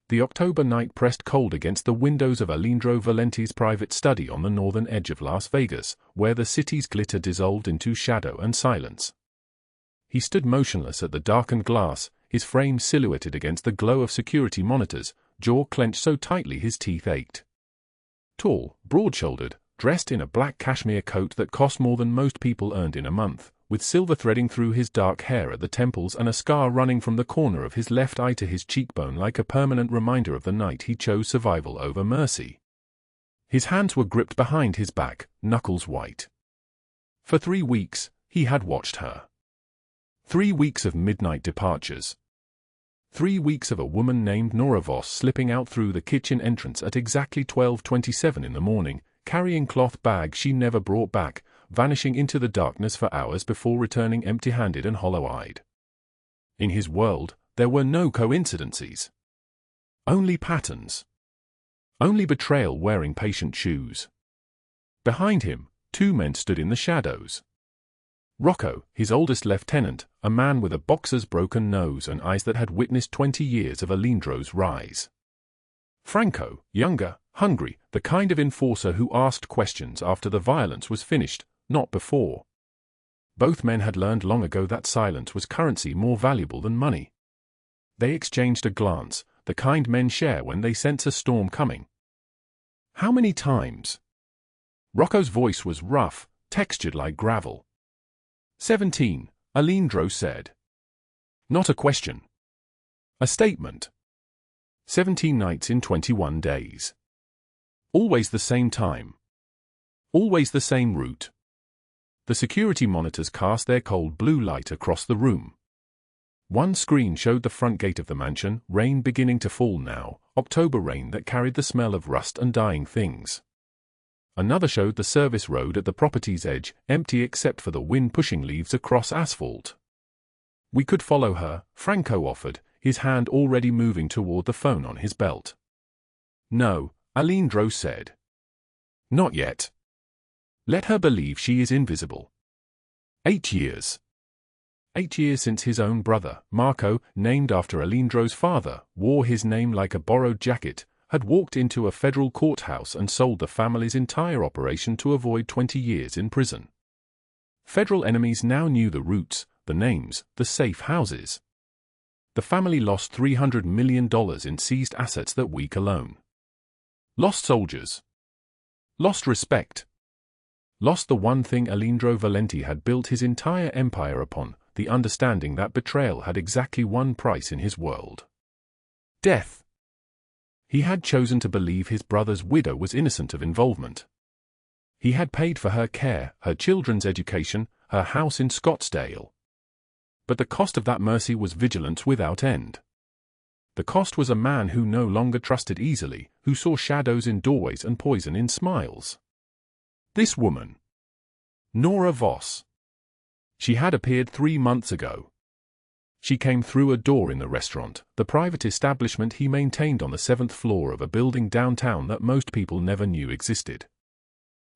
The October night pressed cold against the windows of Aleandro Valenti's private study on the northern edge of Las Vegas, where the city's glitter dissolved into shadow and silence. He stood motionless at the darkened glass, his frame silhouetted against the glow of security monitors, jaw clenched so tightly his teeth ached. Tall, broad-shouldered, dressed in a black cashmere coat that cost more than most people earned in a month, with silver threading through his dark hair at the temples and a scar running from the corner of his left eye to his cheekbone like a permanent reminder of the night he chose survival over mercy. His hands were gripped behind his back, knuckles white. For 3 weeks, he had watched her. 3 weeks of midnight departures. 3 weeks of a woman named Nora Voss slipping out through the kitchen entrance at exactly 12:27 in the morning, carrying cloth bags she never brought back, vanishing into the darkness for hours before returning empty-handed and hollow-eyed. In his world, there were no coincidences. Only patterns. Only betrayal wearing patient shoes. Behind him, 2 men stood in the shadows. Rocco, his oldest lieutenant, a man with a boxer's broken nose and eyes that had witnessed 20 years of Aleandro's rise. Franco, younger, hungry, the kind of enforcer who asked questions after the violence was finished, not before. Both men had learned long ago that silence was currency more valuable than money. They exchanged a glance, the kind men share when they sense a storm coming. How many times? Rocco's voice was rough, textured like gravel. 17, Aleandro said. Not a question. A statement. 17 nights in 21 days. Always the same time. Always the same route. The security monitors cast their cold blue light across the room. One screen showed the front gate of the mansion, rain beginning to fall now, October rain that carried the smell of rust and dying things. Another showed the service road at the property's edge, empty except for the wind pushing leaves across asphalt. We could follow her, Franco offered, his hand already moving toward the phone on his belt. No, Aleandro said. Not yet. Let her believe she is invisible. 8 years. 8 years since his own brother, Marco, named after Aleandro's father, wore his name like a borrowed jacket, had walked into a federal courthouse and sold the family's entire operation to avoid 20 years in prison. Federal enemies now knew the routes, the names, the safe houses. The family lost $300 million in seized assets that week alone. Lost soldiers. Lost respect. Lost the one thing Aleandro Valenti had built his entire empire upon, the understanding that betrayal had exactly one price in his world. Death. He had chosen to believe his brother's widow was innocent of involvement. He had paid for her care, her children's education, her house in Scottsdale. But the cost of that mercy was vigilance without end. The cost was a man who no longer trusted easily, who saw shadows in doorways and poison in smiles. This woman. Nora Voss. She had appeared 3 months ago. She came through a door in the restaurant, the private establishment he maintained on the 7th floor of a building downtown that most people never knew existed.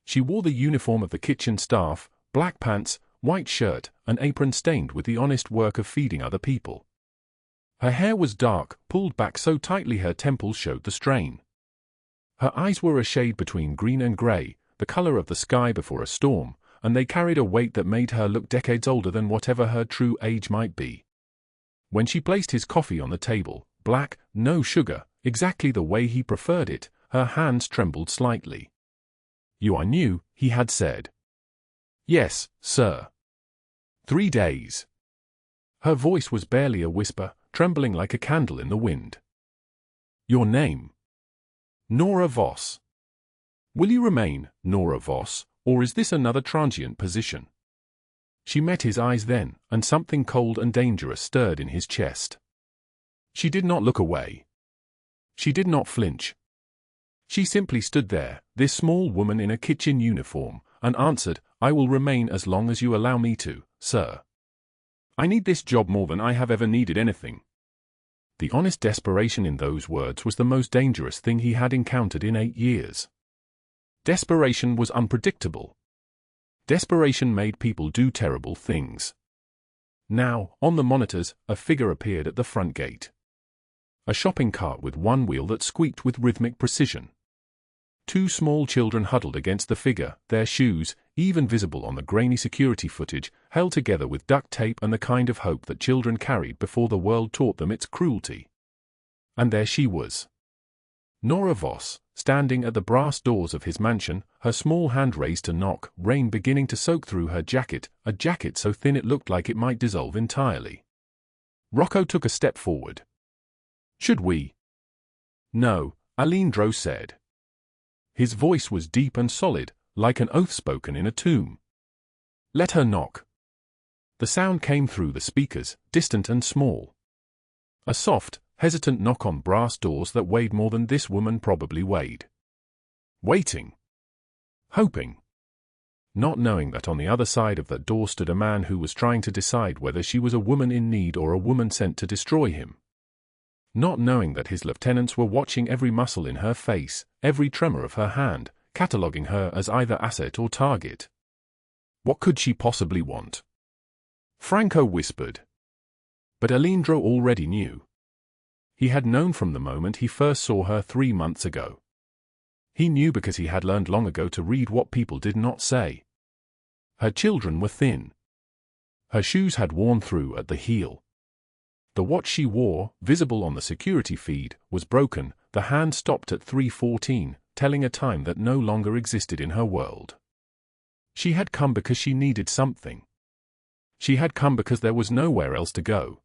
She wore the uniform of the kitchen staff, black pants, white shirt, an apron stained with the honest work of feeding other people. Her hair was dark, pulled back so tightly her temples showed the strain. Her eyes were a shade between green and gray, the color of the sky before a storm, and they carried a weight that made her look decades older than whatever her true age might be. When she placed his coffee on the table, black, no sugar, exactly the way he preferred it, her hands trembled slightly. "You are new," he had said. "Yes, sir." 3 days. Her voice was barely a whisper, trembling like a candle in the wind. "Your name?" "Nora Voss." "Will you remain, Nora Voss, or is this another transient position?" She met his eyes then, and something cold and dangerous stirred in his chest. She did not look away. She did not flinch. She simply stood there, this small woman in a kitchen uniform, and answered, "I will remain as long as you allow me to, sir. I need this job more than I have ever needed anything." The honest desperation in those words was the most dangerous thing he had encountered in 8 years. Desperation was unpredictable. Desperation made people do terrible things. Now, on the monitors, a figure appeared at the front gate. A shopping cart with one wheel that squeaked with rhythmic precision. Two small children huddled against the figure, their shoes, even visible on the grainy security footage, held together with duct tape and the kind of hope that children carried before the world taught them its cruelty. And there she was. Nora Voss, standing at the brass doors of his mansion, her small hand raised to knock, rain beginning to soak through her jacket, a jacket so thin it looked like it might dissolve entirely. Rocco took a step forward. "Should we?" "No," Aleandro said. His voice was deep and solid, like an oath spoken in a tomb. "Let her knock." The sound came through the speakers, distant and small. A soft, hesitant knock on brass doors that weighed more than this woman probably weighed. Waiting. Hoping. Not knowing that on the other side of that door stood a man who was trying to decide whether she was a woman in need or a woman sent to destroy him. Not knowing that his lieutenants were watching every muscle in her face, every tremor of her hand, cataloguing her as either asset or target. What could she possibly want? Franco whispered. But Aleandro already knew. He had known from the moment he first saw her 3 months ago. He knew because he had learned long ago to read what people did not say. Her children were thin. Her shoes had worn through at the heel. The watch she wore, visible on the security feed, was broken. The hand stopped at 3:14, telling a time that no longer existed in her world. She had come because she needed something. She had come because there was nowhere else to go.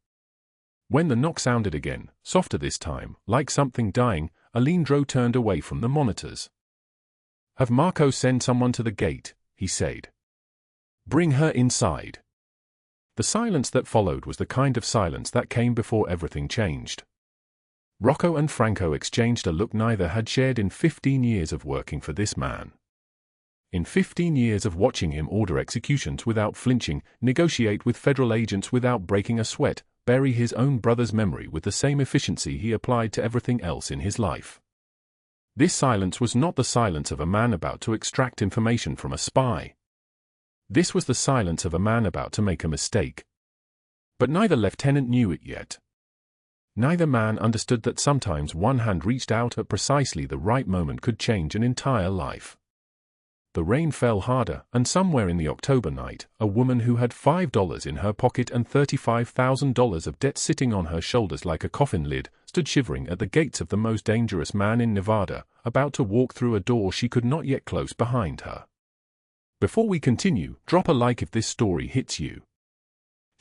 When the knock sounded again, softer this time, like something dying, Aleandro turned away from the monitors. "Have Marco send someone to the gate," he said. "Bring her inside." The silence that followed was the kind of silence that came before everything changed. Rocco and Franco exchanged a look neither had shared in 15 years of working for this man. In 15 years of watching him order executions without flinching, negotiate with federal agents without breaking a sweat, bury his own brother's memory with the same efficiency he applied to everything else in his life. This silence was not the silence of a man about to extract information from a spy. This was the silence of a man about to make a mistake. But neither lieutenant knew it yet. Neither man understood that sometimes one hand reached out at precisely the right moment could change an entire life. The rain fell harder, and somewhere in the October night, a woman who had $5 in her pocket and $35,000 of debt sitting on her shoulders like a coffin lid, stood shivering at the gates of the most dangerous man in Nevada, about to walk through a door she could not yet close behind her. Before we continue, drop a like if this story hits you.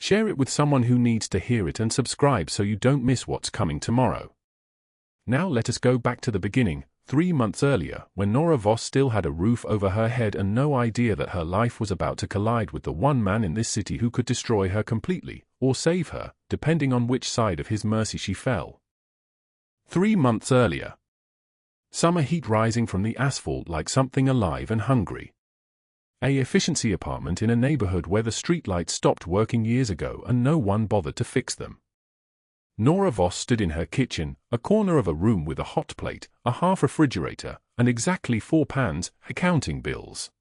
Share it with someone who needs to hear it and subscribe so you don't miss what's coming tomorrow. Now let us go back to the beginning, 3 months earlier, when Nora Voss still had a roof over her head and no idea that her life was about to collide with the one man in this city who could destroy her completely, or save her, depending on which side of his mercy she fell. 3 months earlier. Summer heat rising from the asphalt like something alive and hungry. A efficiency apartment in a neighborhood where the streetlights stopped working years ago and no one bothered to fix them. Nora Voss stood in her kitchen, a corner of a room with a hot plate, a half refrigerator, and exactly 4 pans, accounting bills.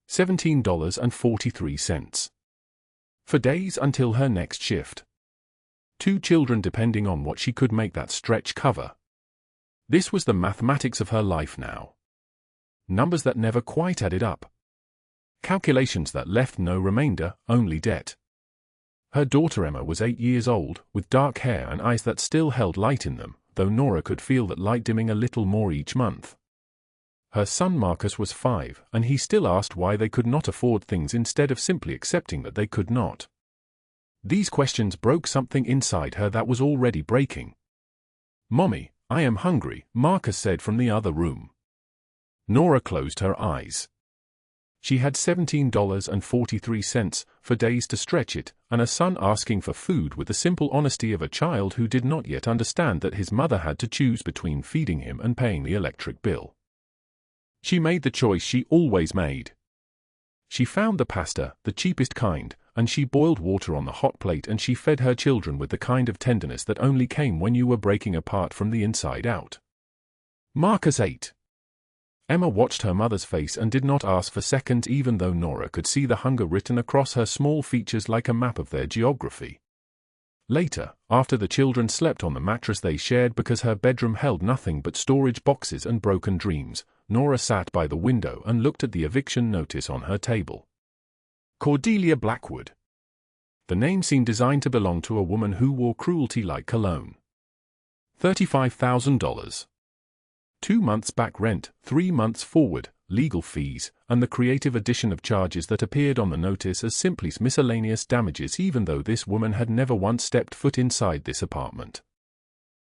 $17.43. For days until her next shift. 2 children depending on what she could make that stretch cover. This was the mathematics of her life now. Numbers that never quite added up. Calculations that left no remainder, only debt. Her daughter Emma was 8 years old, with dark hair and eyes that still held light in them, though Nora could feel that light dimming a little more each month. Her son Marcus was 5, and he still asked why they could not afford things instead of simply accepting that they could not. These questions broke something inside her that was already breaking. "Mommy, I am hungry," Marcus said from the other room. Nora closed her eyes. She had $17.43 for days to stretch it, and a son asking for food with the simple honesty of a child who did not yet understand that his mother had to choose between feeding him and paying the electric bill. She made the choice she always made. She found the pasta, the cheapest kind, and she boiled water on the hot plate and she fed her children with the kind of tenderness that only came when you were breaking apart from the inside out. Marcus ate. Emma watched her mother's face and did not ask for seconds even though Nora could see the hunger written across her small features like a map of their geography. Later, after the children slept on the mattress they shared because her bedroom held nothing but storage boxes and broken dreams, Nora sat by the window and looked at the eviction notice on her table. Cordelia Blackwood. The name seemed designed to belong to a woman who wore cruelty like cologne. $35,000. 2 months back rent, 3 months forward, legal fees, and the creative addition of charges that appeared on the notice as simply miscellaneous damages even though this woman had never once stepped foot inside this apartment.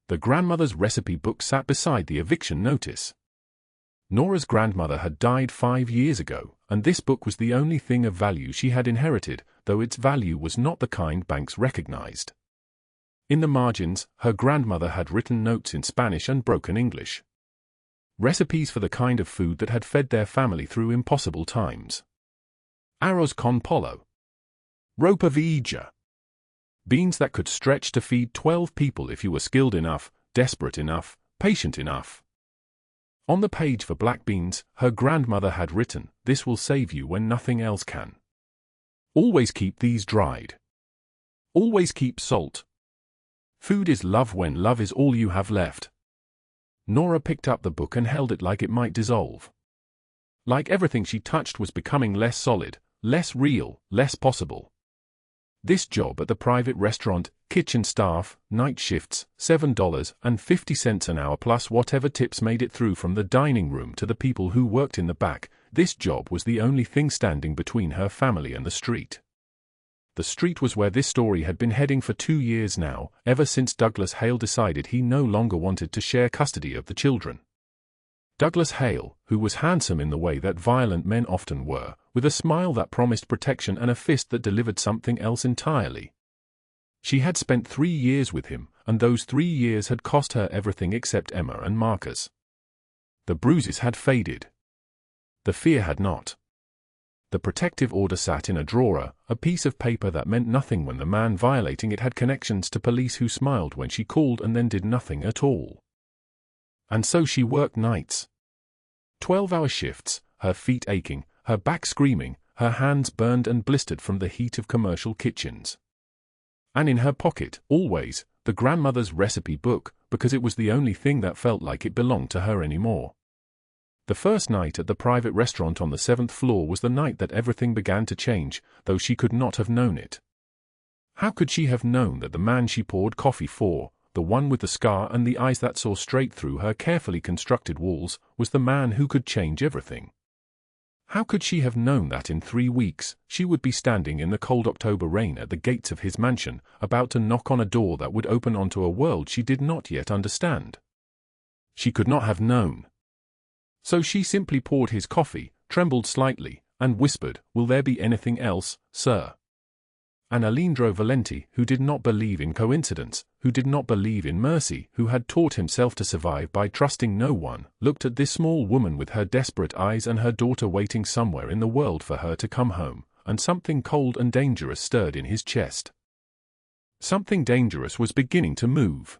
The grandmother's recipe book sat beside the eviction notice. Nora's grandmother had died 5 years ago, and this book was the only thing of value she had inherited, though its value was not the kind banks recognized. In the margins, her grandmother had written notes in Spanish and broken English. Recipes for the kind of food that had fed their family through impossible times. Arroz con pollo. Ropa vieja. Beans that could stretch to feed 12 people if you were skilled enough, desperate enough, patient enough. On the page for black beans, her grandmother had written, "This will save you when nothing else can. Always keep these dried. Always keep salt. Food is love when love is all you have left." Nora picked up the book and held it like it might dissolve. Like everything she touched was becoming less solid, less real, less possible. This job at the private restaurant, kitchen staff, night shifts, $7.50 an hour plus whatever tips made it through from the dining room to the people who worked in the back, this job was the only thing standing between her family and the street. The street was where this story had been heading for 2 years now, ever since Douglas Hale decided he no longer wanted to share custody of the children. Douglas Hale, who was handsome in the way that violent men often were, with a smile that promised protection and a fist that delivered something else entirely. She had spent 3 years with him, and those 3 years had cost her everything except Emma and Marcus. The bruises had faded. The fear had not. The protective order sat in a drawer, a piece of paper that meant nothing when the man violating it had connections to police who smiled when she called and then did nothing at all. And so she worked nights. 12-hour shifts, her feet aching, her back screaming, her hands burned and blistered from the heat of commercial kitchens. And in her pocket, always, the grandmother's recipe book, because it was the only thing that felt like it belonged to her anymore. The first night at the private restaurant on the 7th floor was the night that everything began to change, though she could not have known it. How could she have known that the man she poured coffee for, the one with the scar and the eyes that saw straight through her carefully constructed walls, was the man who could change everything? How could she have known that in 3 weeks, she would be standing in the cold October rain at the gates of his mansion, about to knock on a door that would open onto a world she did not yet understand? She could not have known. So she simply poured his coffee, trembled slightly, and whispered, "Will there be anything else, sir?" And Aleandro Valenti, who did not believe in coincidence, who did not believe in mercy, who had taught himself to survive by trusting no one, looked at this small woman with her desperate eyes and her daughter waiting somewhere in the world for her to come home, and something cold and dangerous stirred in his chest. Something dangerous was beginning to move.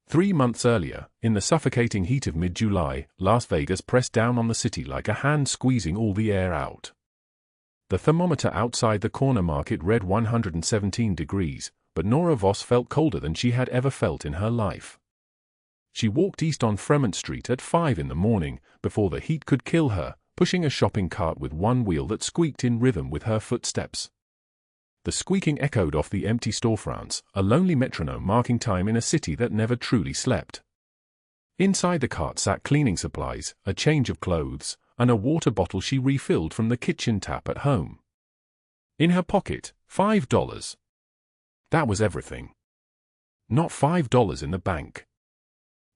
3 months earlier, in the suffocating heat of mid-July, Las Vegas pressed down on the city like a hand squeezing all the air out. The thermometer outside the corner market read 117 degrees, but Nora Voss felt colder than she had ever felt in her life. She walked east on Fremont Street at 5 in the morning, before the heat could kill her, pushing a shopping cart with one wheel that squeaked in rhythm with her footsteps. The squeaking echoed off the empty storefronts, a lonely metronome marking time in a city that never truly slept. Inside the cart sat cleaning supplies, a change of clothes, and a water bottle she refilled from the kitchen tap at home. In her pocket, $5. That was everything. Not $5 in the bank.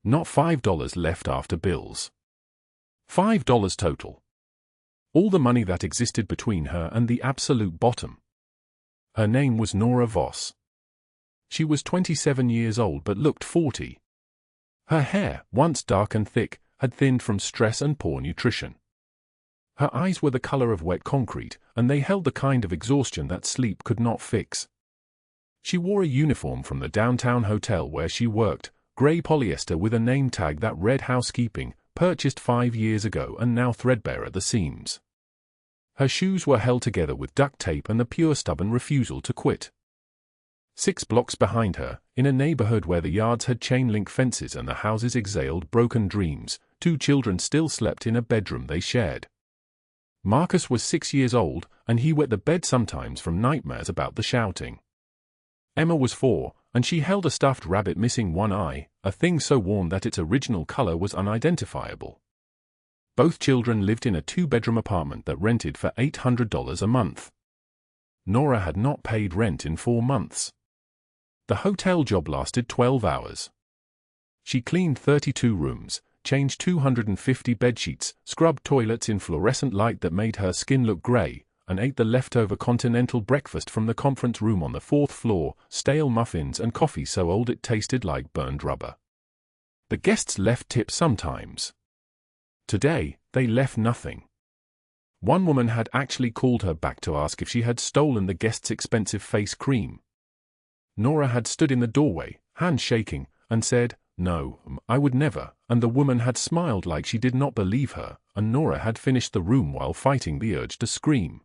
Not $5 left after bills. $5 total. All the money that existed between her and the absolute bottom. Her name was Nora Voss. She was 27 years old but looked 40. Her hair, once dark and thick, had thinned from stress and poor nutrition. Her eyes were the color of wet concrete, and they held the kind of exhaustion that sleep could not fix. She wore a uniform from the downtown hotel where she worked, gray polyester with a name tag that read housekeeping, purchased 5 years ago and now threadbare at the seams. Her shoes were held together with duct tape and the pure stubborn refusal to quit. 6 blocks behind her, in a neighborhood where the yards had chain-link fences and the houses exhaled broken dreams, 2 children still slept in a bedroom they shared. Marcus was 6 years old, and he wet the bed sometimes from nightmares about the shouting. Emma was 4, and she held a stuffed rabbit missing one eye, a thing so worn that its original color was unidentifiable. Both children lived in a 2-bedroom apartment that rented for $800 a month. Nora had not paid rent in 4 months. The hotel job lasted 12 hours. She cleaned 32 rooms, changed 250 bedsheets, scrubbed toilets in fluorescent light that made her skin look gray, and ate the leftover continental breakfast from the conference room on the 4th floor, stale muffins and coffee so old it tasted like burned rubber. The guests left tips sometimes. Today, they left nothing. One woman had actually called her back to ask if she had stolen the guest's expensive face cream. Nora had stood in the doorway, hands shaking, and said, "No, I would never," and the woman had smiled like she did not believe her, and Nora had finished the room while fighting the urge to scream.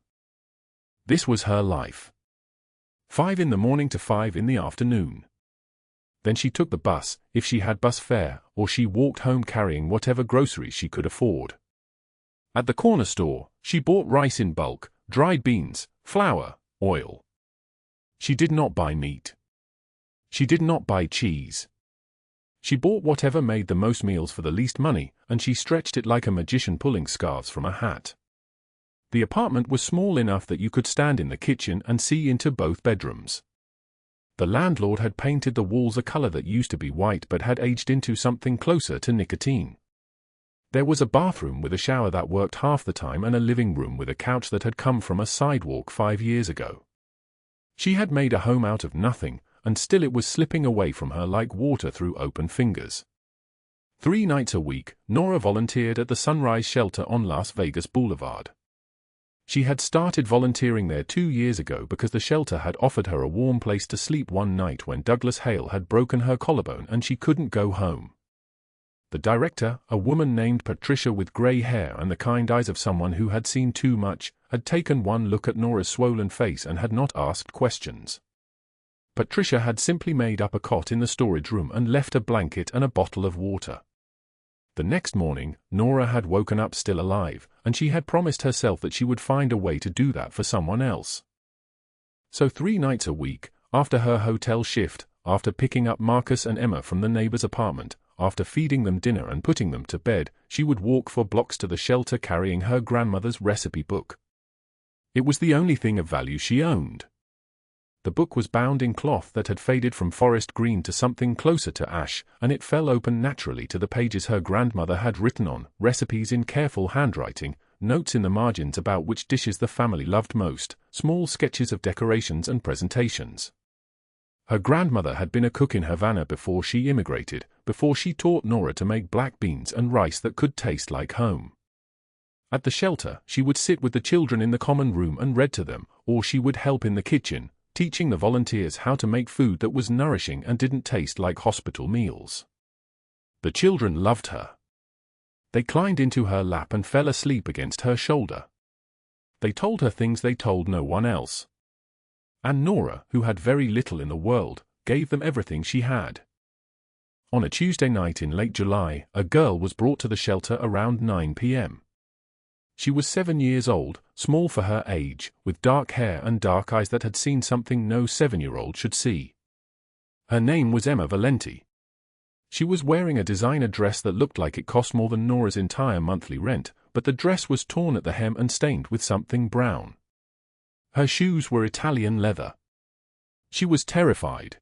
This was her life. 5 in the morning to 5 in the afternoon. Then she took the bus, if she had bus fare, or she walked home carrying whatever groceries she could afford. At the corner store, she bought rice in bulk, dried beans, flour, oil. She did not buy meat. She did not buy cheese. She bought whatever made the most meals for the least money, and she stretched it like a magician pulling scarves from a hat. The apartment was small enough that you could stand in the kitchen and see into both bedrooms. The landlord had painted the walls a color that used to be white but had aged into something closer to nicotine. There was a bathroom with a shower that worked half the time and a living room with a couch that had come from a sidewalk 5 years ago. She had made a home out of nothing, and still it was slipping away from her like water through open fingers. 3 nights a week, Nora volunteered at the Sunrise Shelter on Las Vegas Boulevard. She had started volunteering there 2 years ago because the shelter had offered her a warm place to sleep one night when Douglas Hale had broken her collarbone and she couldn't go home. The director, a woman named Patricia with gray hair and the kind eyes of someone who had seen too much, had taken one look at Nora's swollen face and had not asked questions. Patricia had simply made up a cot in the storage room and left a blanket and a bottle of water. The next morning, Nora had woken up still alive, and she had promised herself that she would find a way to do that for someone else. So 3 nights a week, after her hotel shift, after picking up Marcus and Emma from the neighbor's apartment, after feeding them dinner and putting them to bed, she would walk for blocks to the shelter carrying her grandmother's recipe book. It was the only thing of value she owned. The book was bound in cloth that had faded from forest green to something closer to ash, and it fell open naturally to the pages her grandmother had written on, recipes in careful handwriting, notes in the margins about which dishes the family loved most, small sketches of decorations and presentations. Her grandmother had been a cook in Havana before she immigrated, before she taught Nora to make black beans and rice that could taste like home. At the shelter, she would sit with the children in the common room and read to them, or she would help in the kitchen, teaching the volunteers how to make food that was nourishing and didn't taste like hospital meals. The children loved her. They climbed into her lap and fell asleep against her shoulder. They told her things they told no one else. And Nora, who had very little in the world, gave them everything she had. On a Tuesday night in late July, a girl was brought to the shelter around 9 p.m. She was 7 years old, small for her age, with dark hair and dark eyes that had seen something no 7-year-old should see. Her name was Emma Valenti. She was wearing a designer dress that looked like it cost more than Nora's entire monthly rent, but the dress was torn at the hem and stained with something brown. Her shoes were Italian leather. She was terrified.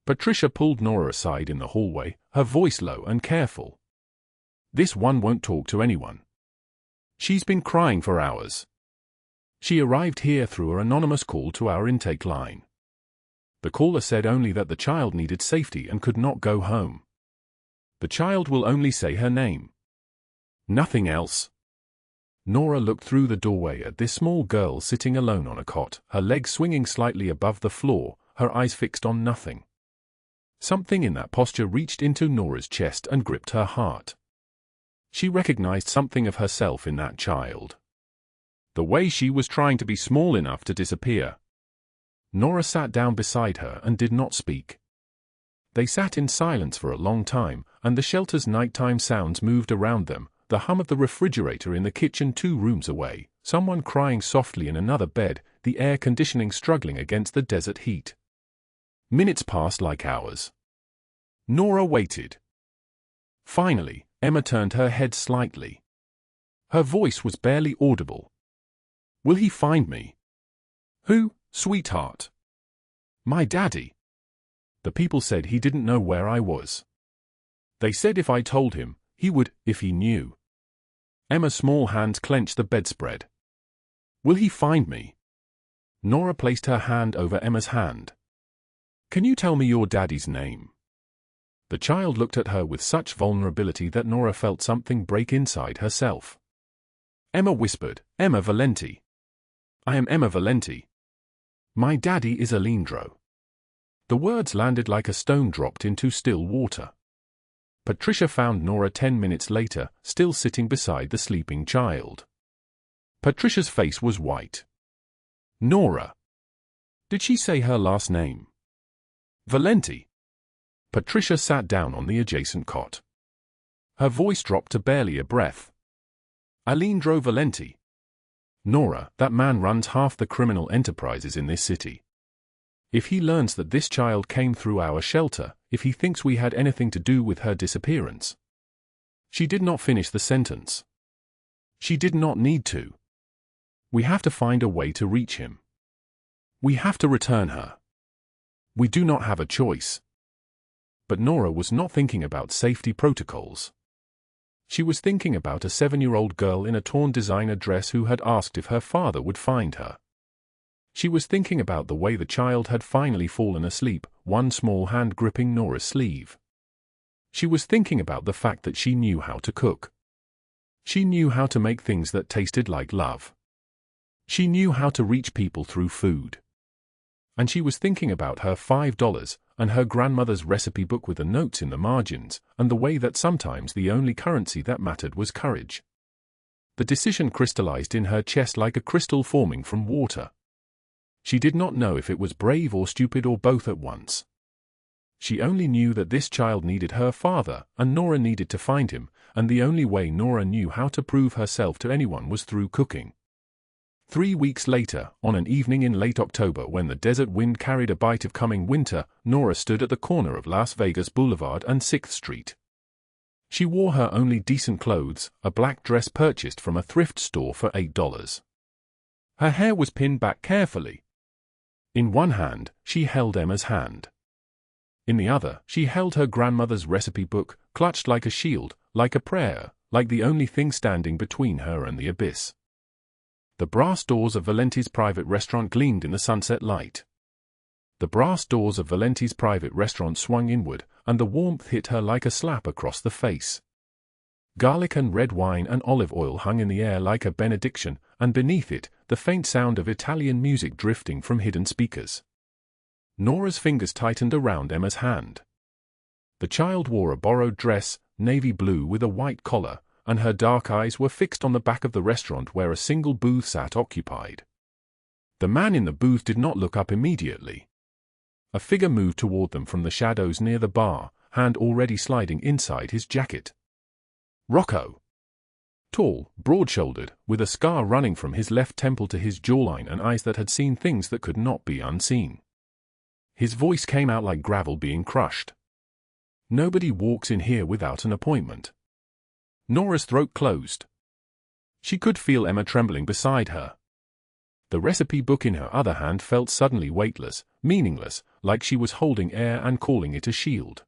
Patricia pulled Nora aside in the hallway, her voice low and careful. "This one won't talk to anyone. She's been crying for hours. She arrived here through her anonymous call to our intake line. The caller said only that the child needed safety and could not go home. The child will only say her name. Nothing else." Nora looked through the doorway at this small girl sitting alone on a cot, her legs swinging slightly above the floor, her eyes fixed on nothing. Something in that posture reached into Nora's chest and gripped her heart. She recognized something of herself in that child. The way she was trying to be small enough to disappear. Nora sat down beside her and did not speak. They sat in silence for a long time, and the shelter's nighttime sounds moved around them, the hum of the refrigerator in the kitchen 2 rooms away, someone crying softly in another bed, the air conditioning struggling against the desert heat. Minutes passed like hours. Nora waited. Finally, Emma turned her head slightly. Her voice was barely audible. "Will he find me?" "Who, sweetheart?" "My daddy. The people said he didn't know where I was. They said if I told him, he would, if he knew." Emma's small hands clenched the bedspread. "Will he find me?" Nora placed her hand over Emma's hand. "Can you tell me your daddy's name?" The child looked at her with such vulnerability that Nora felt something break inside herself. Emma whispered, "Emma Valenti. I am Emma Valenti. My daddy is Aleandro." The words landed like a stone dropped into still water. Patricia found Nora 10 minutes later, still sitting beside the sleeping child. Patricia's face was white. "Nora. Did she say her last name?" "Valenti." Patricia sat down on the adjacent cot. Her voice dropped to barely a breath. "Aleandro Valenti. Nora, that man runs half the criminal enterprises in this city. If he learns that this child came through our shelter, if he thinks we had anything to do with her disappearance." She did not finish the sentence. She did not need to. "We have to find a way to reach him. We have to return her. We do not have a choice." But Nora was not thinking about safety protocols. She was thinking about a 7-year-old girl in a torn designer dress who had asked if her father would find her. She was thinking about the way the child had finally fallen asleep, one small hand gripping Nora's sleeve. She was thinking about the fact that she knew how to cook. She knew how to make things that tasted like love. She knew how to reach people through food. And she was thinking about her $5 and her grandmother's recipe book with the notes in the margins, and the way that sometimes the only currency that mattered was courage. The decision crystallized in her chest like a crystal forming from water. She did not know if it was brave or stupid or both at once. She only knew that this child needed her father, and Nora needed to find him, and the only way Nora knew how to prove herself to anyone was through cooking. 3 weeks later, on an evening in late October when the desert wind carried a bite of coming winter, Nora stood at the corner of Las Vegas Boulevard and 6th Street. She wore her only decent clothes, a black dress purchased from a thrift store for $8. Her hair was pinned back carefully. In one hand, she held Emma's hand. In the other, she held her grandmother's recipe book, clutched like a shield, like a prayer, like the only thing standing between her and the abyss. The brass doors of Valenti's private restaurant gleamed in the sunset light. The brass doors of Valenti's private restaurant swung inward, and the warmth hit her like a slap across the face. Garlic and red wine and olive oil hung in the air like a benediction, and beneath it, the faint sound of Italian music drifting from hidden speakers. Nora's fingers tightened around Emma's hand. The child wore a borrowed dress, navy blue with a white collar, and her dark eyes were fixed on the back of the restaurant where a single booth sat occupied. The man in the booth did not look up immediately. A figure moved toward them from the shadows near the bar, hand already sliding inside his jacket. Rocco. Tall, broad-shouldered, with a scar running from his left temple to his jawline and eyes that had seen things that could not be unseen. His voice came out like gravel being crushed. "Nobody walks in here without an appointment." Nora's throat closed. She could feel Emma trembling beside her. The recipe book in her other hand felt suddenly weightless, meaningless, like she was holding air and calling it a shield.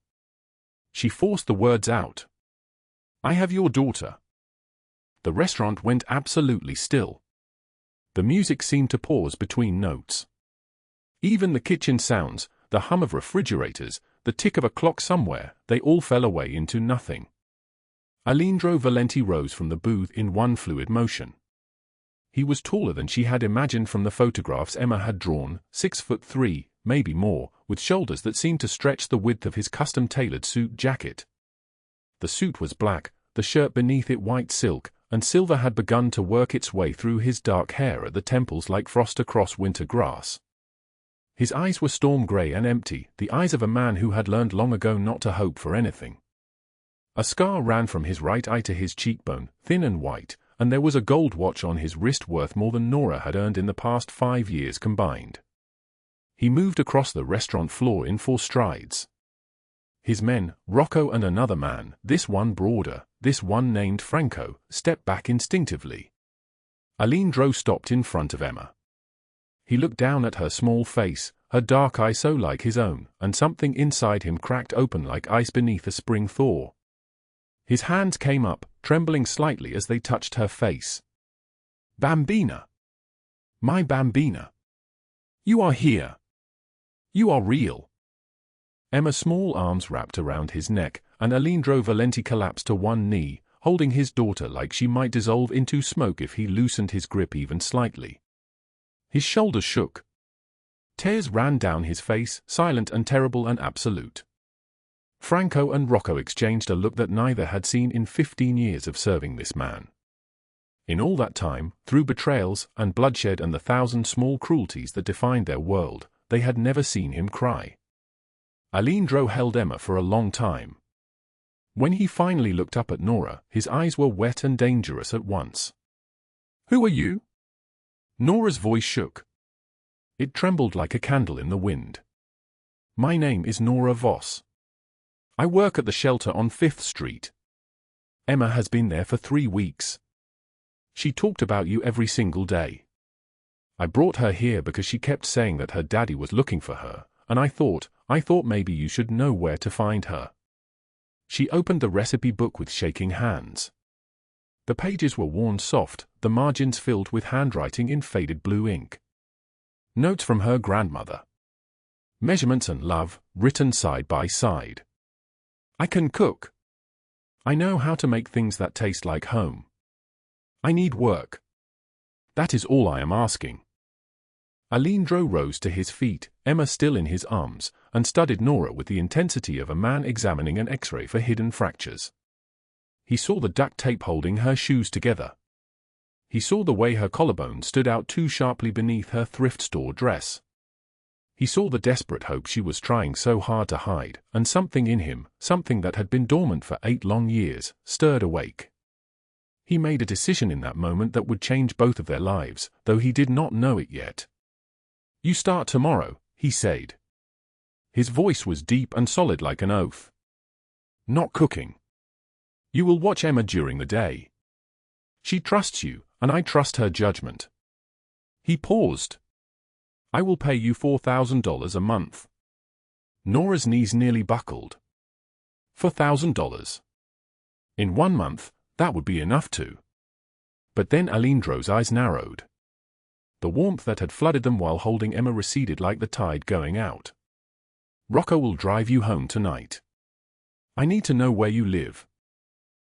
She forced the words out. "I have your daughter." The restaurant went absolutely still. The music seemed to pause between notes. Even the kitchen sounds, the hum of refrigerators, the tick of a clock somewhere, they all fell away into nothing. Aleandro Valenti rose from the booth in one fluid motion. He was taller than she had imagined from the photographs Emma had drawn, 6'3", maybe more, with shoulders that seemed to stretch the width of his custom-tailored suit jacket. The suit was black, the shirt beneath it white silk, and silver had begun to work its way through his dark hair at the temples like frost across winter grass. His eyes were storm grey and empty, the eyes of a man who had learned long ago not to hope for anything. A scar ran from his right eye to his cheekbone, thin and white, and there was a gold watch on his wrist worth more than Nora had earned in the past 5 years combined. He moved across the restaurant floor in 4 strides. His men, Rocco and another man, this one broader, this one named Franco, stepped back instinctively. Aleandro stopped in front of Emma. He looked down at her small face, her dark eye so like his own, and something inside him cracked open like ice beneath a spring thaw. His hands came up, trembling slightly as they touched her face. "Bambina! My Bambina! You are here! You are real!" Emma's small arms wrapped around his neck, and Aleandro Valenti collapsed to one knee, holding his daughter like she might dissolve into smoke if he loosened his grip even slightly. His shoulders shook. Tears ran down his face, silent and terrible and absolute. Franco and Rocco exchanged a look that neither had seen in 15 years of serving this man. In all that time, through betrayals and bloodshed and the 1,000 small cruelties that defined their world, they had never seen him cry. Aleandro held Emma for a long time. When he finally looked up at Nora, his eyes were wet and dangerous at once. "Who are you?" Nora's voice shook. It trembled like a candle in the wind. "My name is Nora Voss. I work at the shelter on 5th Street. Emma has been there for 3 weeks. She talked about you every single day. I brought her here because she kept saying that her daddy was looking for her, and I thought maybe you should know where to find her." She opened the recipe book with shaking hands. The pages were worn soft, the margins filled with handwriting in faded blue ink. Notes from her grandmother. Measurements and love, written side by side. "I can cook. I know how to make things that taste like home. I need work. That is all I am asking." Aleandro rose to his feet, Emma still in his arms, and studied Nora with the intensity of a man examining an X-ray for hidden fractures. He saw the duct tape holding her shoes together. He saw the way her collarbone stood out too sharply beneath her thrift store dress. He saw the desperate hope she was trying so hard to hide, and something in him, something that had been dormant for 8 long years, stirred awake. He made a decision in that moment that would change both of their lives, though he did not know it yet. "You start tomorrow," he said. His voice was deep and solid like an oath. "Not cooking. You will watch Emma during the day. She trusts you, and I trust her judgment." He paused. "I will pay you $4,000 a month." Nora's knees nearly buckled. $4,000. In 1 month, that would be enough to. But then Aleandro's eyes narrowed. The warmth that had flooded them while holding Emma receded like the tide going out. "Rocco will drive you home tonight. I need to know where you live."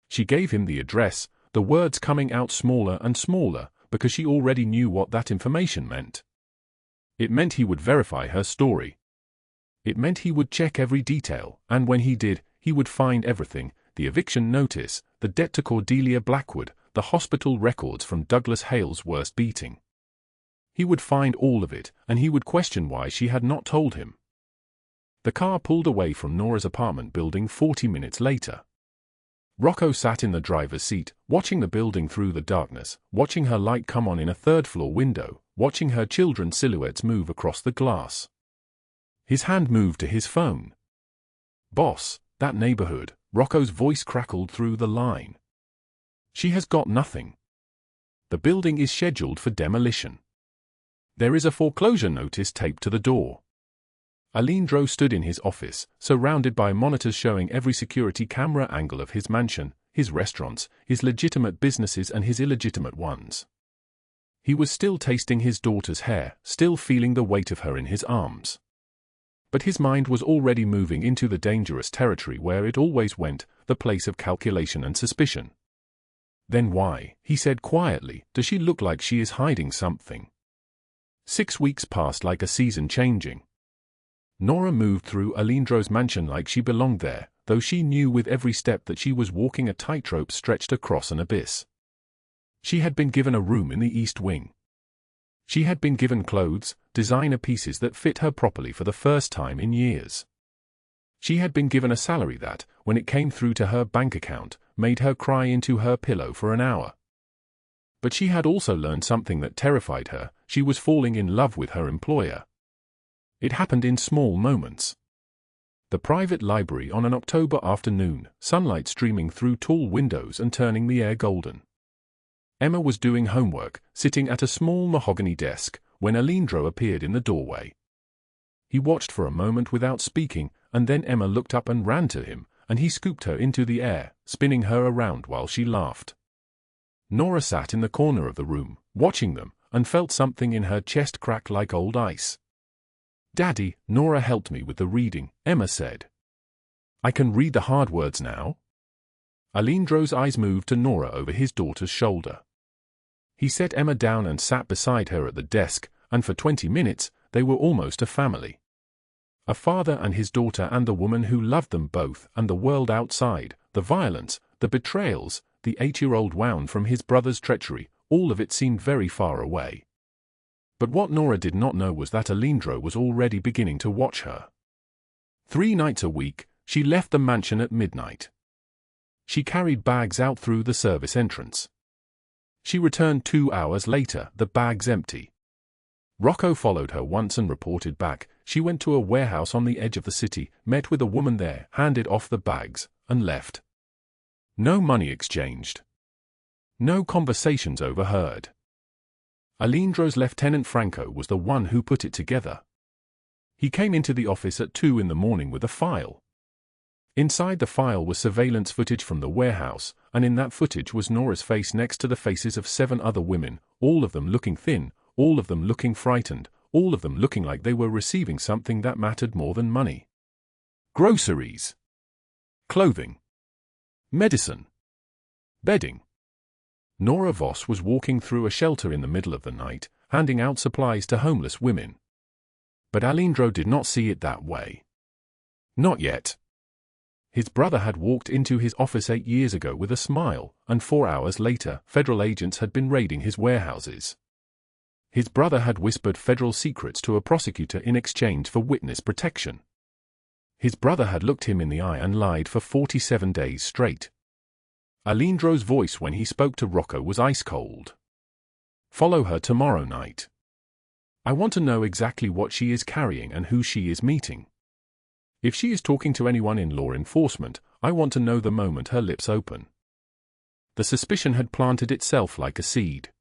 She gave him the address, the words coming out smaller and smaller, because she already knew what that information meant. It meant he would verify her story. It meant he would check every detail, and when he did, he would find everything: the eviction notice, the debt to Cordelia Blackwood, the hospital records from Douglas Hale's worst beating. He would find all of it, and he would question why she had not told him. The car pulled away from Nora's apartment building 40 minutes later. Rocco sat in the driver's seat, watching the building through the darkness, watching her light come on in a third-floor window, watching her children's silhouettes move across the glass. His hand moved to his phone. "Boss, that neighborhood," Rocco's voice crackled through the line. "She has got nothing. The building is scheduled for demolition. There is a foreclosure notice taped to the door." Aleandro stood in his office, surrounded by monitors showing every security camera angle of his mansion, his restaurants, his legitimate businesses and his illegitimate ones. He was still tasting his daughter's hair, still feeling the weight of her in his arms. But his mind was already moving into the dangerous territory where it always went, the place of calculation and suspicion. "Then why," he said quietly, "does she look like she is hiding something?" 6 weeks passed like a season changing. Nora moved through Aleandro's mansion like she belonged there, though she knew with every step that she was walking a tightrope stretched across an abyss. She had been given a room in the East Wing. She had been given clothes, designer pieces that fit her properly for the first time in years. She had been given a salary that, when it came through to her bank account, made her cry into her pillow for an hour. But she had also learned something that terrified her: she was falling in love with her employer. It happened in small moments. The private library on an October afternoon, sunlight streaming through tall windows and turning the air golden. Emma was doing homework, sitting at a small mahogany desk, when Aleandro appeared in the doorway. He watched for a moment without speaking, and then Emma looked up and ran to him, and he scooped her into the air, spinning her around while she laughed. Nora sat in the corner of the room, watching them, and felt something in her chest crack like old ice. "Daddy, Nora helped me with the reading," Emma said. "I can read the hard words now?" Aleandro's eyes moved to Nora over his daughter's shoulder. He set Emma down and sat beside her at the desk, and for 20 minutes, they were almost a family. A father and his daughter, and the woman who loved them both, and the world outside, the violence, the betrayals, the 8-year-old wound from his brother's treachery, all of it seemed very far away. But what Nora did not know was that Aleandro was already beginning to watch her. 3 nights a week, she left the mansion at midnight. She carried bags out through the service entrance. She returned 2 hours later, the bags empty. Rocco followed her once and reported back. She went to a warehouse on the edge of the city, met with a woman there, handed off the bags, and left. No money exchanged. No conversations overheard. Aleandro's lieutenant Franco was the one who put it together. He came into the office at 2 in the morning with a file. Inside the file was surveillance footage from the warehouse, and in that footage was Nora's face next to the faces of 7 other women, all of them looking thin, all of them looking frightened, all of them looking like they were receiving something that mattered more than money. Groceries. Clothing. Medicine. Bedding. Nora Voss was walking through a shelter in the middle of the night, handing out supplies to homeless women. But Aleandro did not see it that way. Not yet. His brother had walked into his office 8 years ago with a smile, and 4 hours later, federal agents had been raiding his warehouses. His brother had whispered federal secrets to a prosecutor in exchange for witness protection. His brother had looked him in the eye and lied for 47 days straight. Aleandro's voice when he spoke to Rocco was ice cold. "Follow her tomorrow night. I want to know exactly what she is carrying and who she is meeting. If she is talking to anyone in law enforcement, I want to know the moment her lips open." The suspicion had planted itself like a seed.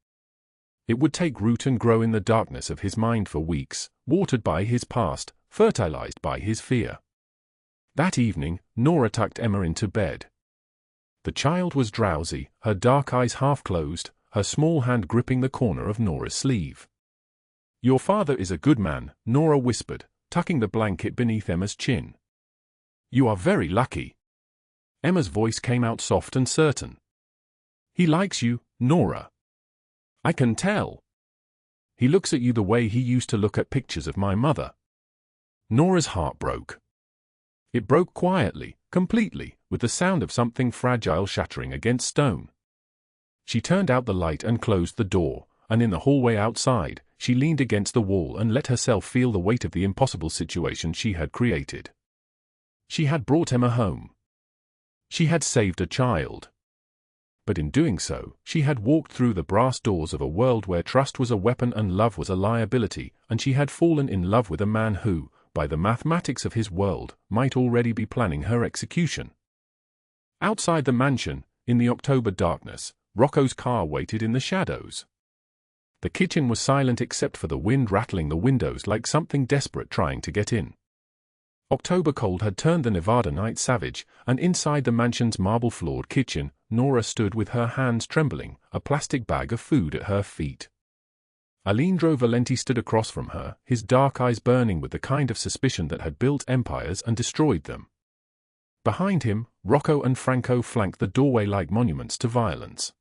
It would take root and grow in the darkness of his mind for weeks, watered by his past, fertilized by his fear. That evening, Nora tucked Emma into bed. The child was drowsy, her dark eyes half closed, her small hand gripping the corner of Nora's sleeve. "Your father is a good man," Nora whispered, tucking the blanket beneath Emma's chin. "You are very lucky." Emma's voice came out soft and certain. "He likes you, Nora. I can tell. He looks at you the way he used to look at pictures of my mother." Nora's heart broke. It broke quietly, completely, with the sound of something fragile shattering against stone. She turned out the light and closed the door, and in the hallway outside, she leaned against the wall and let herself feel the weight of the impossible situation she had created. She had brought Emma home. She had saved a child. But in doing so, she had walked through the brass doors of a world where trust was a weapon and love was a liability, and she had fallen in love with a man who, by the mathematics of his world, might already be planning her execution. Outside the mansion, in the October darkness, Rocco's car waited in the shadows. The kitchen was silent except for the wind rattling the windows like something desperate trying to get in. October cold had turned the Nevada night savage, and inside the mansion's marble-floored kitchen, Nora stood with her hands trembling, a plastic bag of food at her feet. Aleandro Valenti stood across from her, his dark eyes burning with the kind of suspicion that had built empires and destroyed them. Behind him, Rocco and Franco flanked the doorway like monuments to violence.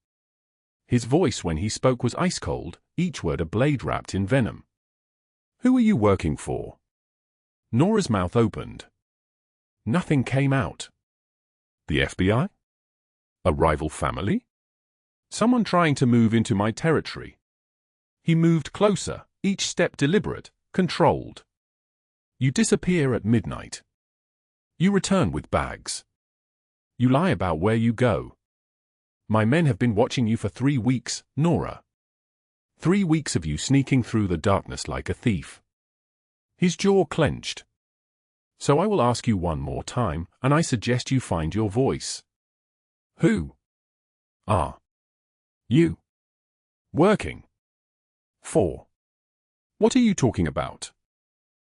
His voice when he spoke was ice-cold, each word a blade wrapped in venom. "Who are you working for?" Nora's mouth opened. Nothing came out. "The FBI? A rival family? Someone trying to move into my territory?" He moved closer, each step deliberate, controlled. You disappear at midnight. You return with bags. You lie about where you go. My men have been watching you for 3 weeks, Nora. 3 weeks of you sneaking through the darkness like a thief. His jaw clenched. So I will ask you one more time, and I suggest you find your voice. Who are you working for? What are you talking about?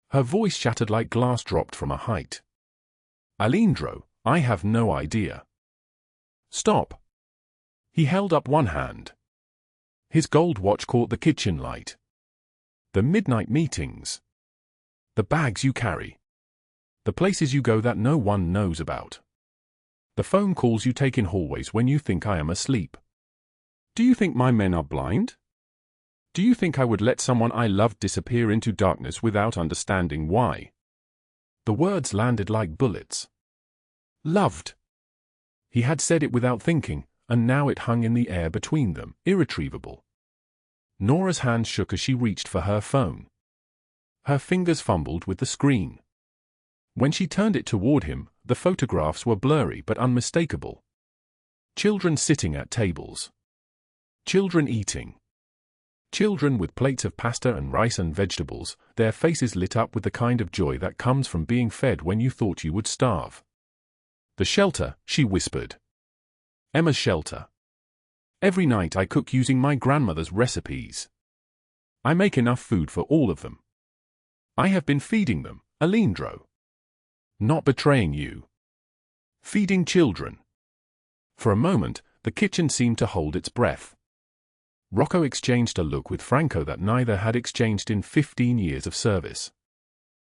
Her voice shattered like glass dropped from a height. Aleandro, I have no idea. Stop. He held up one hand. His gold watch caught the kitchen light. The midnight meetings. The bags you carry. The places you go that no one knows about. The phone calls you take in hallways when you think I am asleep. Do you think my men are blind? Do you think I would let someone I loved disappear into darkness without understanding why? The words landed like bullets. Loved. He had said it without thinking, and now it hung in the air between them, irretrievable. Nora's hand shook as she reached for her phone. Her fingers fumbled with the screen. When she turned it toward him, the photographs were blurry but unmistakable. Children sitting at tables. Children eating. Children with plates of pasta and rice and vegetables, their faces lit up with the kind of joy that comes from being fed when you thought you would starve. The shelter, she whispered. Emma's shelter. Every night I cook using my grandmother's recipes. I make enough food for all of them. I have been feeding them, Aleandro. Not betraying you. Feeding children. For a moment, the kitchen seemed to hold its breath. Rocco exchanged a look with Franco that neither had exchanged in 15 years of service.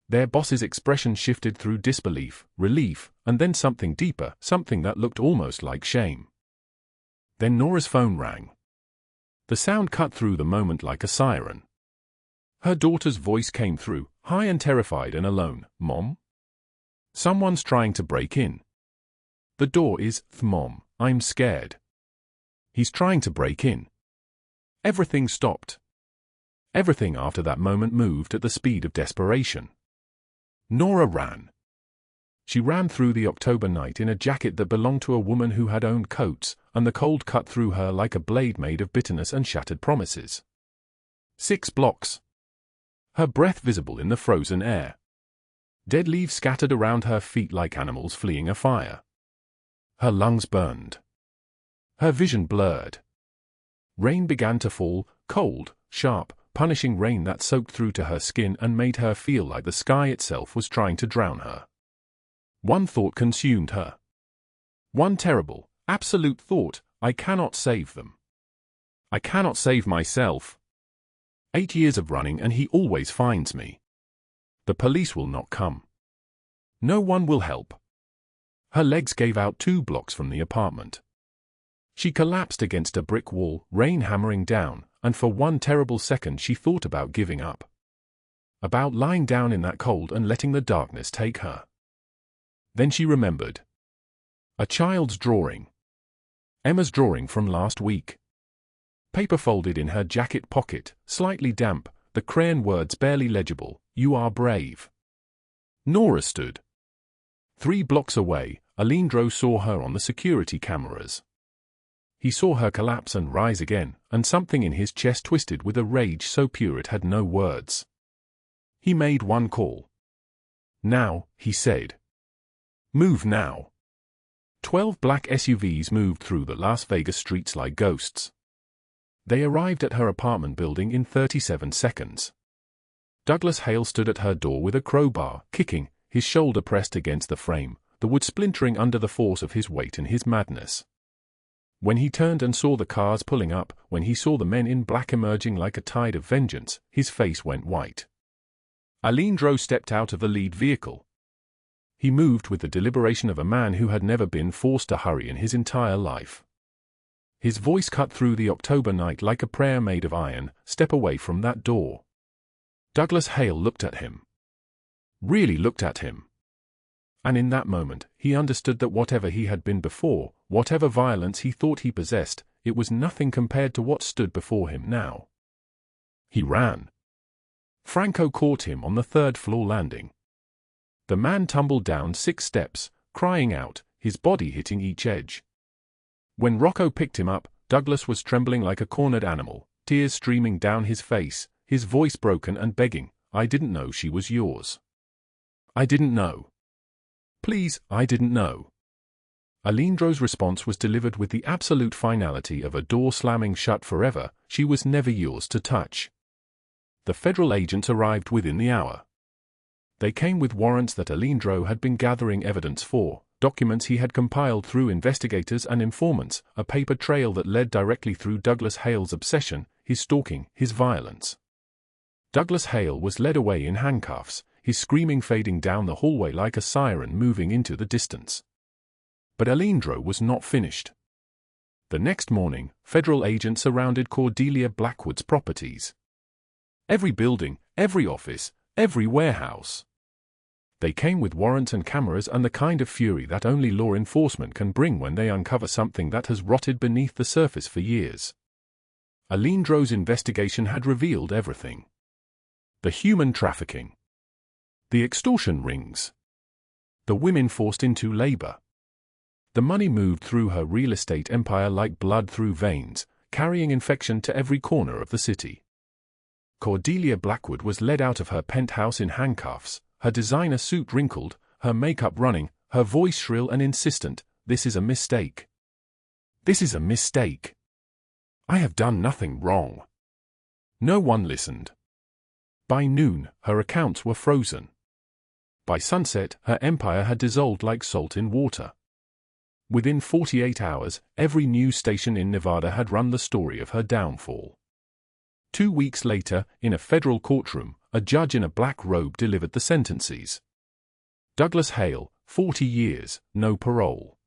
Their boss's expression shifted through disbelief, relief, and then something deeper, something that looked almost like shame. Then Nora's phone rang. The sound cut through the moment like a siren. Her daughter's voice came through, high and terrified and alone. Mom? Someone's trying to break in. The door is, Mom, I'm scared. He's trying to break in. Everything stopped. Everything after that moment moved at the speed of desperation. Nora ran. She ran through the October night in a jacket that belonged to a woman who had owned coats, and the cold cut through her like a blade made of bitterness and shattered promises. 6 blocks. Her breath visible in the frozen air. Dead leaves scattered around her feet like animals fleeing a fire. Her lungs burned. Her vision blurred. Rain began to fall, cold, sharp, punishing rain that soaked through to her skin and made her feel like the sky itself was trying to drown her. One thought consumed her. One terrible, absolute thought: I cannot save them. I cannot save myself. 8 years of running and he always finds me. The police will not come. No one will help. Her legs gave out 2 blocks from the apartment. She collapsed against a brick wall, rain hammering down, and for one terrible second she thought about giving up. About lying down in that cold and letting the darkness take her. Then she remembered. A child's drawing. Emma's drawing from last week. Paper folded in her jacket pocket, slightly damp, the crayon words barely legible: You are brave. Nora stood. 3 blocks away, Aleandro saw her on the security cameras. He saw her collapse and rise again, and something in his chest twisted with a rage so pure it had no words. He made one call. Now, he said. Move now. 12 black SUVs moved through the Las Vegas streets like ghosts. They arrived at her apartment building in 37 seconds. Douglas Hale stood at her door with a crowbar, kicking, his shoulder pressed against the frame, the wood splintering under the force of his weight and his madness. When he turned and saw the cars pulling up, when he saw the men in black emerging like a tide of vengeance, his face went white. Aleandro stepped out of the lead vehicle. He moved with the deliberation of a man who had never been forced to hurry in his entire life. His voice cut through the October night like a prayer made of iron: Step away from that door. Douglas Hale looked at him. Really looked at him. And in that moment, he understood that whatever he had been before, whatever violence he thought he possessed, it was nothing compared to what stood before him now. He ran. Franco caught him on the third-floor landing. The man tumbled down 6 steps, crying out, his body hitting each edge. When Rocco picked him up, Douglas was trembling like a cornered animal, tears streaming down his face, his voice broken and begging, "I didn't know she was yours. I didn't know. Please, I didn't know." Aleandro's response was delivered with the absolute finality of a door slamming shut forever. She was never yours to touch. The federal agents arrived within the hour. They came with warrants that Aleandro had been gathering evidence for, documents he had compiled through investigators and informants, a paper trail that led directly through Douglas Hale's obsession, his stalking, his violence. Douglas Hale was led away in handcuffs, his screaming fading down the hallway like a siren moving into the distance. But Aleandro was not finished. The next morning, federal agents surrounded Cordelia Blackwood's properties. Every building, every office, every warehouse. They came with warrants and cameras and the kind of fury that only law enforcement can bring when they uncover something that has rotted beneath the surface for years. Aleandro's investigation had revealed everything. The human trafficking. The extortion rings. The women forced into labor. The money moved through her real estate empire like blood through veins, carrying infection to every corner of the city. Cordelia Blackwood was led out of her penthouse in handcuffs, her designer suit wrinkled, her makeup running, her voice shrill and insistent, "This is a mistake. This is a mistake. I have done nothing wrong." No one listened. By noon, her accounts were frozen. By sunset, her empire had dissolved like salt in water. Within 48 hours, every news station in Nevada had run the story of her downfall. 2 weeks later, in a federal courtroom, a judge in a black robe delivered the sentences. Douglas Hale, 40 years, no parole.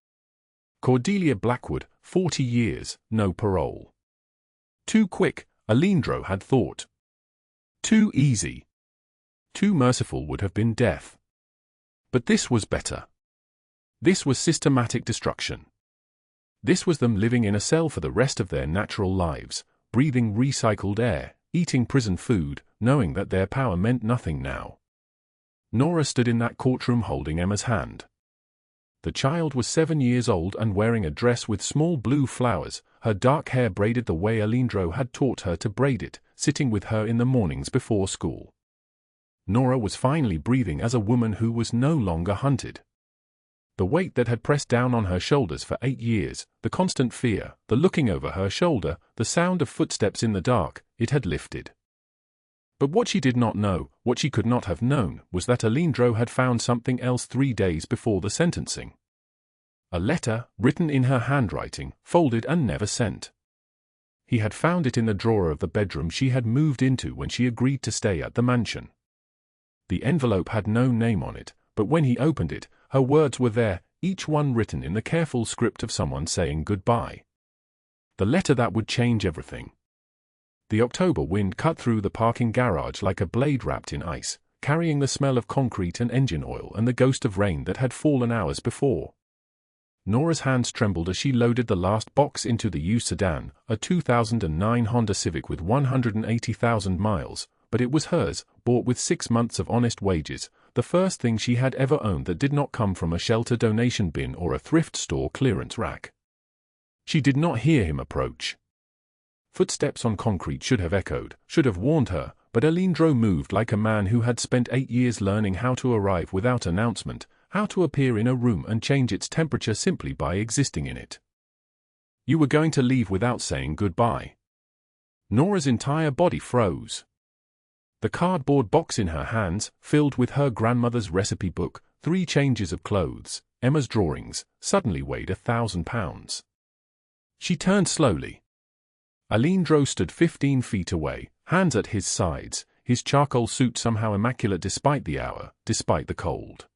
Cordelia Blackwood, 40 years, no parole. Too quick, Aleandro had thought. Too easy. Too merciful would have been death. But this was better. This was systematic destruction. This was them living in a cell for the rest of their natural lives, breathing recycled air, eating prison food, knowing that their power meant nothing now. Nora stood in that courtroom holding Emma's hand. The child was 7 years old and wearing a dress with small blue flowers, her dark hair braided the way Aleandro had taught her to braid it, sitting with her in the mornings before school. Nora was finally breathing as a woman who was no longer hunted. The weight that had pressed down on her shoulders for 8 years, the constant fear, the looking over her shoulder, the sound of footsteps in the dark, it had lifted. But what she did not know, what she could not have known, was that Aleandro had found something else 3 days before the sentencing. A letter, written in her handwriting, folded and never sent. He had found it in the drawer of the bedroom she had moved into when she agreed to stay at the mansion. The envelope had no name on it, but when he opened it, her words were there, each one written in the careful script of someone saying goodbye. The letter that would change everything. The October wind cut through the parking garage like a blade wrapped in ice, carrying the smell of concrete and engine oil and the ghost of rain that had fallen hours before. Nora's hands trembled as she loaded the last box into the used sedan, a 2009 Honda Civic with 180,000 miles, but it was hers, bought with 6 months of honest wages, the first thing she had ever owned that did not come from a shelter donation bin or a thrift store clearance rack. She did not hear him approach. Footsteps on concrete should have echoed, should have warned her, but Aleandro moved like a man who had spent 8 years learning how to arrive without announcement, how to appear in a room and change its temperature simply by existing in it. "You were going to leave without saying goodbye." Nora's entire body froze. The cardboard box in her hands, filled with her grandmother's recipe book, 3 changes of clothes, Emma's drawings, suddenly weighed 1,000 pounds. She turned slowly. Aleandro stood 15 feet away, hands at his sides, his charcoal suit somehow immaculate despite the hour, despite the cold.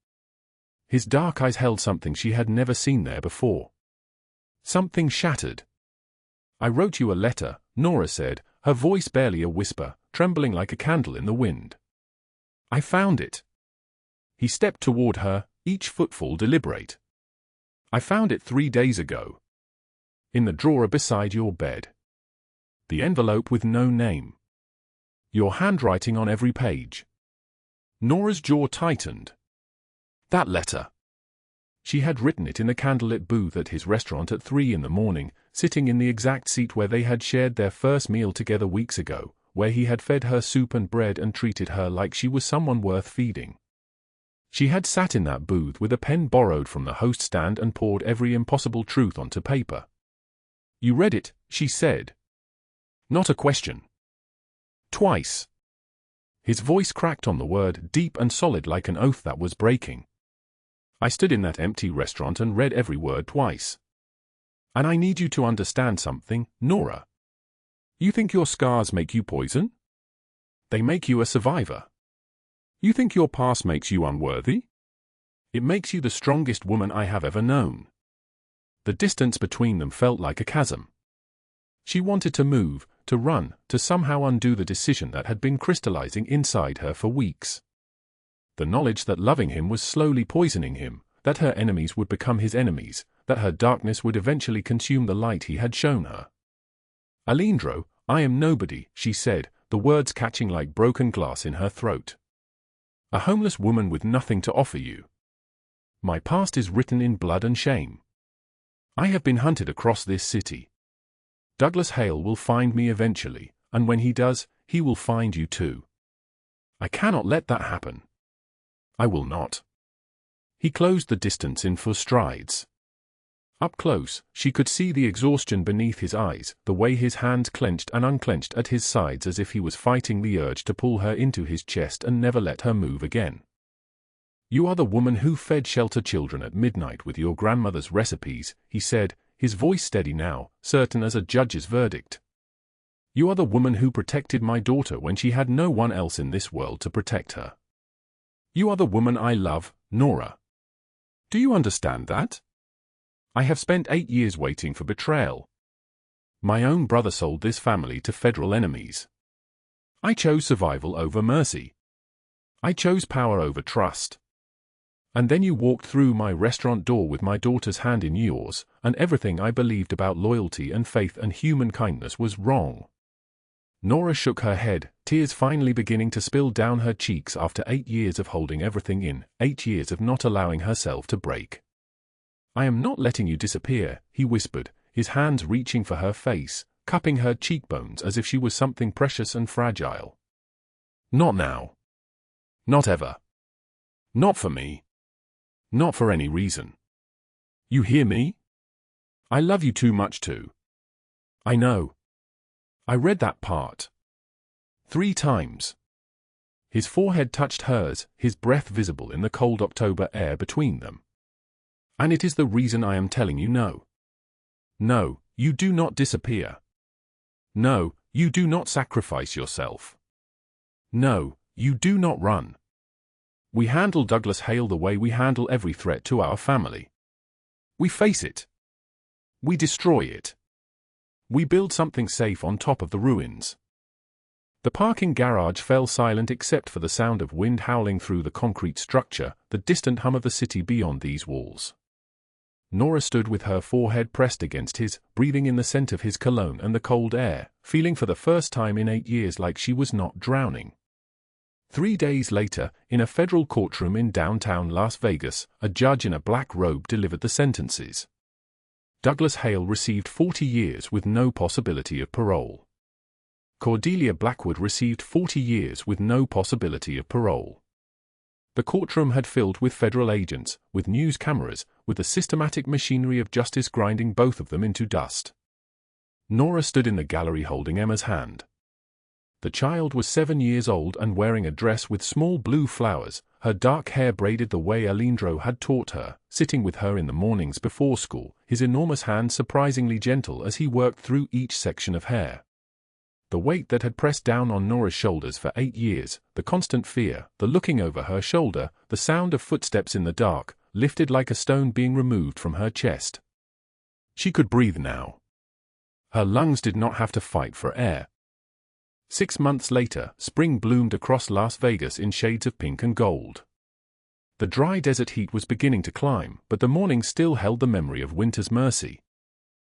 His dark eyes held something she had never seen there before. Something shattered. "I wrote you a letter," Nora said, her voice barely a whisper, trembling like a candle in the wind. "I found it." He stepped toward her, each footfall deliberate. "I found it 3 days ago. In the drawer beside your bed. The envelope with no name. Your handwriting on every page. Nora's jaw tightened. That letter. She had written it in the candlelit booth at his restaurant at 3 in the morning, sitting in the exact seat where they had shared their first meal together weeks ago, where he had fed her soup and bread and treated her like she was someone worth feeding. She had sat in that booth with a pen borrowed from the host stand and poured every impossible truth onto paper. You read it, she said. Not a question. Twice. His voice cracked on the word, deep and solid like an oath that was breaking. I stood in that empty restaurant and read every word twice. And I need you to understand something, Nora. You think your scars make you poison? They make you a survivor. You think your past makes you unworthy? It makes you the strongest woman I have ever known. The distance between them felt like a chasm. She wanted to move, to run, to somehow undo the decision that had been crystallizing inside her for weeks. The knowledge that loving him was slowly poisoning him, that her enemies would become his enemies, that her darkness would eventually consume the light he had shown her. Aleandro, I am nobody, she said, the words catching like broken glass in her throat. A homeless woman with nothing to offer you. My past is written in blood and shame. I have been hunted across this city. Douglas Hale will find me eventually, and when he does, he will find you too. I cannot let that happen. I will not. He closed the distance in 4 strides. Up close, she could see the exhaustion beneath his eyes, the way his hands clenched and unclenched at his sides as if he was fighting the urge to pull her into his chest and never let her move again. You are the woman who fed shelter children at midnight with your grandmother's recipes, he said, his voice steady now, certain as a judge's verdict. You are the woman who protected my daughter when she had no one else in this world to protect her. You are the woman I love, Nora. Do you understand that? I have spent 8 years waiting for betrayal. My own brother sold this family to federal enemies. I chose survival over mercy. I chose power over trust. And then you walked through my restaurant door with my daughter's hand in yours, and everything I believed about loyalty and faith and human kindness was wrong. Nora shook her head, tears finally beginning to spill down her cheeks after 8 years of holding everything in, 8 years of not allowing herself to break. I am not letting you disappear, he whispered, his hands reaching for her face, cupping her cheekbones as if she was something precious and fragile. Not now. Not ever. Not for me. Not for any reason. You hear me? I love you too much to. I know. I read that part. 3 times. His forehead touched hers, his breath visible in the cold October air between them. And it is the reason I am telling you no. No, you do not disappear. No, you do not sacrifice yourself. No, you do not run. We handle Douglas Hale the way we handle every threat to our family. We face it. We destroy it. We build something safe on top of the ruins. The parking garage fell silent except for the sound of wind howling through the concrete structure, the distant hum of the city beyond these walls. Nora stood with her forehead pressed against his, breathing in the scent of his cologne and the cold air, feeling for the first time in 8 years like she was not drowning. 3 days later, in a federal courtroom in downtown Las Vegas, a judge in a black robe delivered the sentences. Douglas Hale received 40 years with no possibility of parole. Cordelia Blackwood received 40 years with no possibility of parole. The courtroom had filled with federal agents, with news cameras, with the systematic machinery of justice grinding both of them into dust. Nora stood in the gallery holding Emma's hand. The child was 7 years old and wearing a dress with small blue flowers, her dark hair braided the way Aleandro had taught her, sitting with her in the mornings before school, his enormous hand surprisingly gentle as he worked through each section of hair. The weight that had pressed down on Nora's shoulders for 8 years, the constant fear, the looking over her shoulder, the sound of footsteps in the dark, lifted like a stone being removed from her chest. She could breathe now. Her lungs did not have to fight for air. 6 months later, spring bloomed across Las Vegas in shades of pink and gold. The dry desert heat was beginning to climb, but the morning still held the memory of winter's mercy.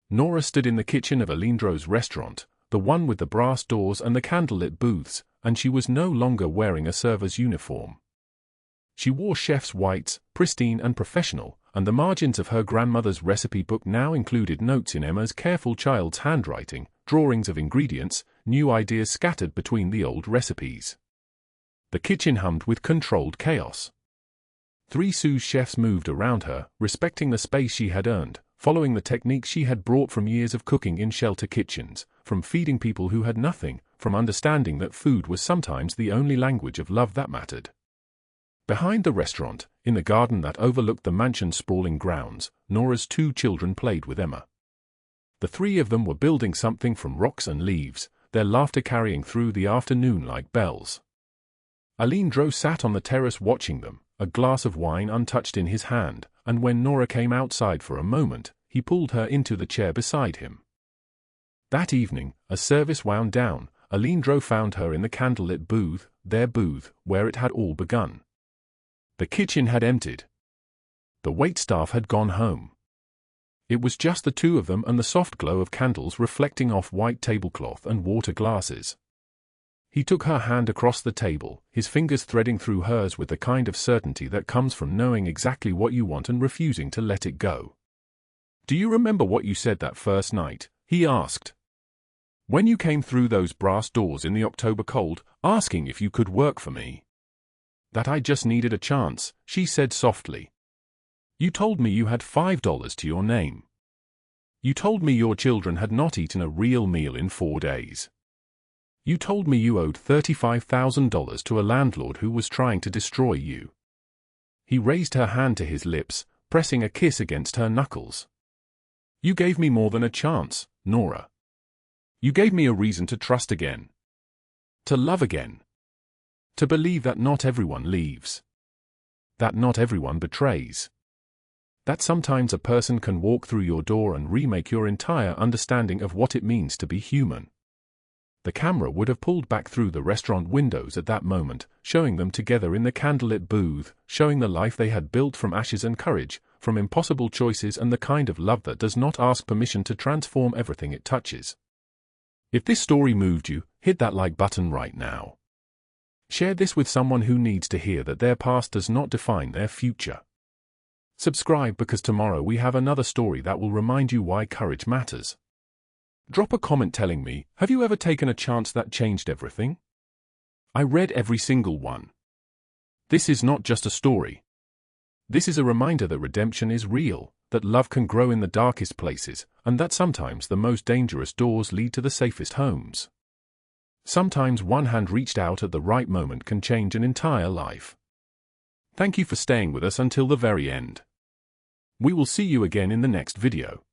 Nora stood in the kitchen of Aleandro's restaurant, the one with the brass doors and the candlelit booths, and she was no longer wearing a server's uniform. She wore chef's whites, pristine and professional, and the margins of her grandmother's recipe book now included notes in Emma's careful child's handwriting, drawings of ingredients, new ideas scattered between the old recipes. The kitchen hummed with controlled chaos. 3 sous chefs moved around her, respecting the space she had earned, following the techniques she had brought from years of cooking in shelter kitchens, from feeding people who had nothing, from understanding that food was sometimes the only language of love that mattered. Behind the restaurant, in the garden that overlooked the mansion's sprawling grounds, Nora's 2 children played with Emma. The 3 of them were building something from rocks and leaves, their laughter carrying through the afternoon like bells. Aleandro sat on the terrace watching them, a glass of wine untouched in his hand, and when Nora came outside for a moment, he pulled her into the chair beside him. That evening, as service wound down, Aleandro found her in the candlelit booth, their booth, where it had all begun. The kitchen had emptied. The waitstaff had gone home. It was just the 2 of them and the soft glow of candles reflecting off white tablecloth and water glasses. He took her hand across the table, his fingers threading through hers with the kind of certainty that comes from knowing exactly what you want and refusing to let it go. "Do you remember what you said that first night?" he asked. "When you came through those brass doors in the October cold, asking if you could work for me?" "That I just needed a chance," she said softly. "You told me you had $5 to your name. You told me your children had not eaten a real meal in 4 days. You told me you owed $35,000 to a landlord who was trying to destroy you." He raised her hand to his lips, pressing a kiss against her knuckles. "You gave me more than a chance, Nora. You gave me a reason to trust again. To love again. To believe that not everyone leaves. That not everyone betrays. That sometimes a person can walk through your door and remake your entire understanding of what it means to be human." The camera would have pulled back through the restaurant windows at that moment, showing them together in the candlelit booth, showing the life they had built from ashes and courage, from impossible choices and the kind of love that does not ask permission to transform everything it touches. If this story moved you, hit that like button right now. Share this with someone who needs to hear that their past does not define their future. Subscribe because tomorrow we have another story that will remind you why courage matters. Drop a comment telling me, have you ever taken a chance that changed everything? I read every single one. This is not just a story. This is a reminder that redemption is real, that love can grow in the darkest places, and that sometimes the most dangerous doors lead to the safest homes. Sometimes one hand reached out at the right moment can change an entire life. Thank you for staying with us until the very end. We will see you again in the next video.